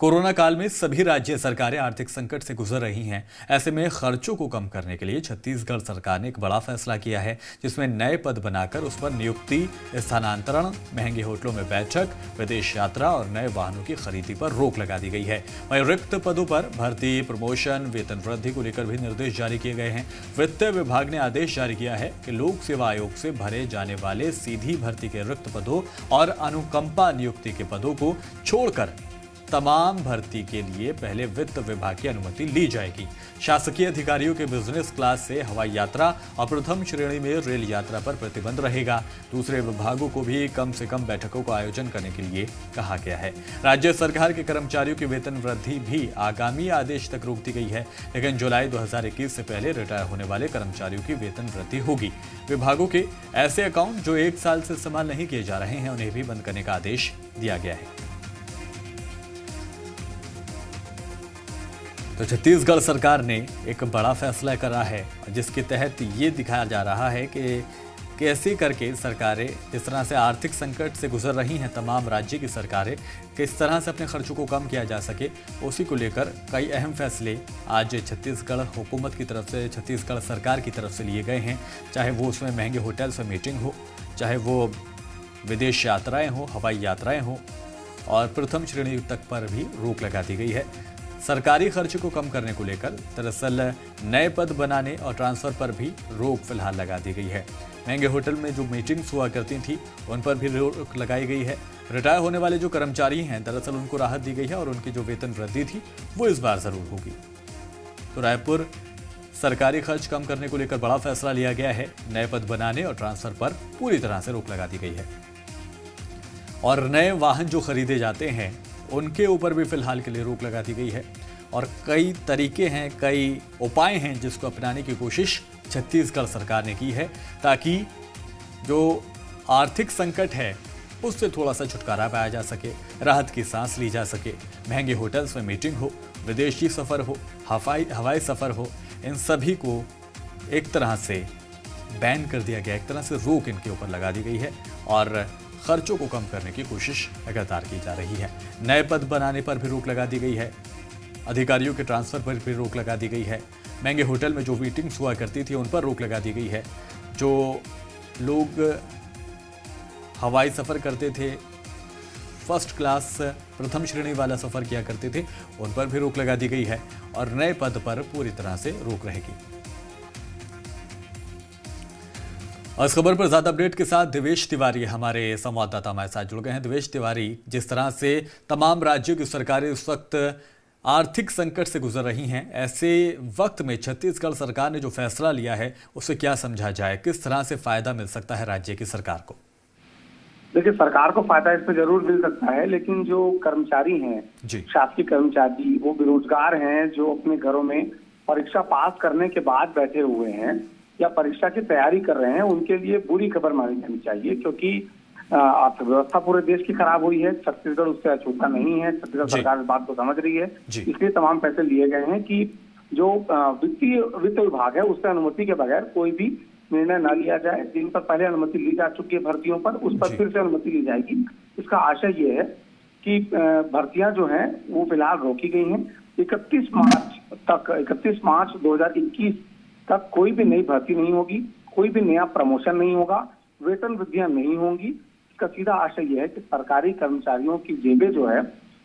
Corona काल में सभी राज्य सरकारें आर्थिक संकट से गुजर रही हैं। ऐसे में खर्चों को कम करने के लिए छत्तीसगढ़ सरकार ने एक बड़ा फैसला किया है, जिसमें नए पद बनाकर उस पर नियुक्ति, स्थानांतरण, महंगे होटलों में बैठक, विदेश यात्रा और नए वाहनों की खरीदी पर रोक लगा दी गई है। वहीं रिक्त पदों पर भर्ती, प्रमोशन, वेतन वृद्धि को लेकर भी निर्देश जारी किए गए हैं। वित्त विभाग ने आदेश जारी किया है कि लोक सेवा आयोग से भरे जाने वाले सीधी भर्ती के रिक्त पदों और अनुकंपा नियुक्ति के पदों को छोड़कर तमाम भर्ती के लिए पहले वित्त विभाग की अनुमति ली जाएगी। शासकीय अधिकारियों के बिजनेस क्लास से हवाई यात्रा और प्रथम श्रेणी में रेल यात्रा पर प्रतिबंध रहेगा। दूसरे विभागों को भी कम से कम बैठकों का आयोजन करने के लिए कहा गया है। राज्य सरकार के कर्मचारियों की वेतन वृद्धि भी आगामी आदेश तक रोक दी गई है, लेकिन जुलाई 2021 से पहले रिटायर होने वाले कर्मचारियों की वेतन वृद्धि होगी। विभागों के ऐसे अकाउंट जो 1 साल से इस्तेमाल नहीं किए जा रहे हैं, उन्हें भी बंद करने का आदेश दिया गया है। तो छत्तीसगढ़ सरकार ने एक बड़ा फैसला करा है, जिसके तहत ये दिखाया जा रहा है कि कैसे करके सरकारें जिस तरह से आर्थिक संकट से गुजर रही हैं, तमाम राज्य की सरकारें किस तरह से अपने खर्चों को कम किया जा सके, उसी को लेकर कई अहम फैसले आज छत्तीसगढ़ हुकूमत की तरफ से, छत्तीसगढ़ सरकार की तरफ से लिए गए हैं। चाहे वो उसमें महंगे होटल्स में मीटिंग हो, चाहे वो विदेश यात्राएँ हों, हवाई यात्राएँ हों, और प्रथम श्रेणी तक पर भी रोक लगा दी गई है। सरकारी खर्च को कम करने को लेकर दरअसल नए पद बनाने और ट्रांसफर पर भी रोक फिलहाल लगा दी गई है। महंगे होटल में जो मीटिंग्स हुआ करती थी, उन पर भी रोक लगाई गई है। रिटायर होने वाले जो कर्मचारी हैं, दरअसल उनको राहत दी गई है और उनकी जो वेतन वृद्धि थी वो इस बार जरूर होगी। तो रायपुर सरकारी खर्च कम करने को लेकर बड़ा फैसला लिया गया है। नए पद बनाने और ट्रांसफर पर पूरी तरह से रोक लगा दी गई है और नए वाहन जो खरीदे जाते हैं उनके ऊपर भी फिलहाल के लिए रोक लगा दी गई है। और कई तरीके हैं, कई उपाय हैं जिसको अपनाने की कोशिश छत्तीसगढ़ सरकार ने की है, ताकि जो आर्थिक संकट है उससे थोड़ा सा छुटकारा पाया जा सके, राहत की सांस ली जा सके। महंगे होटल्स में मीटिंग हो, विदेशी सफ़र हो, हवाई सफ़र हो, इन सभी को एक तरह से बैन कर दिया गया, एक तरह से रोक इनके ऊपर लगा दी गई है और खर्चों को कम करने की कोशिश लगातार की जा रही है। नए पद बनाने पर भी रोक लगा दी गई है, अधिकारियों के ट्रांसफर पर भी रोक लगा दी गई है, महंगे होटल में जो मीटिंग्स हुआ करती थी उन पर रोक लगा दी गई है, जो लोग हवाई सफ़र करते थे, फर्स्ट क्लास प्रथम श्रेणी वाला सफ़र किया करते थे, उन पर भी रोक लगा दी गई है और नए पद पर पूरी तरह से रोक रहेगी। इस खबर पर ज्यादा अपडेट के साथ दिवेश तिवारी हमारे संवाददाता हमारे साथ जुड़ गए हैं। दिवेश तिवारी, जिस तरह से तमाम राज्यों की सरकारें इस वक्त आर्थिक संकट से गुजर रही हैं, ऐसे वक्त में छत्तीसगढ़ सरकार ने जो फैसला लिया है उसे क्या समझा जाए, किस तरह से फायदा मिल सकता है राज्य की सरकार को? देखिए, सरकार को फायदा इससे जरूर मिल सकता है, लेकिन जो कर्मचारी हैं, शासकीय कर्मचारी, वो बेरोजगार हैं, जो अपने घरों में परीक्षा पास करने के बाद बैठे हुए हैं या परीक्षा की तैयारी कर रहे हैं, उनके लिए बुरी खबर मानी जानी चाहिए, क्योंकि अर्थव्यवस्था पूरे देश की खराब हुई है। छत्तीसगढ़ उससे अछूता नहीं है। छत्तीसगढ़ सरकार इस बात को समझ रही है, इसलिए तमाम फैसले लिए गए हैं कि जो वित्त विभाग है उससे अनुमति के बगैर कोई भी निर्णय न लिया जाए। जिन पर पहले अनुमति ली जा चुकी है भर्तियों पर, उस पर फिर से अनुमति ली जाएगी। इसका आशय ये है कि भर्तियां जो हैं वो फिलहाल रोकी गई हैं। 31 मार्च 2021 तक कोई भी नई भर्ती नहीं होगी, कोई भी नया प्रमोशन नहीं होगा, वेतन वृद्धियां नहीं होंगी। इसका सीधा आशय यह है कि सरकारी कर्मचारियों की जेबें जो है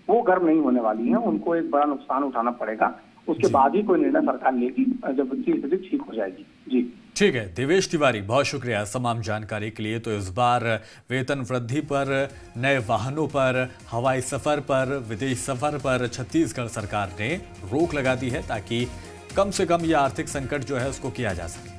वो गर्म नहीं होने वाली हैं, उनको एक बड़ा नुकसान उठाना पड़ेगा। उसके बाद ही कोई निर्णय सरकार लेगी जब वित्तीय स्थिति ठीक हो जाएगी। जी ठीक है दिवेश तिवारी, बहुत शुक्रिया तमाम जानकारी के लिए। तो इस बार वेतन वृद्धि पर, नए वाहनों पर, हवाई सफर पर, विदेश सफर पर छत्तीसगढ़ सरकार ने रोक लगा दी है, ताकि कम से कम यह आर्थिक संकट जो है उसको किया जा सके।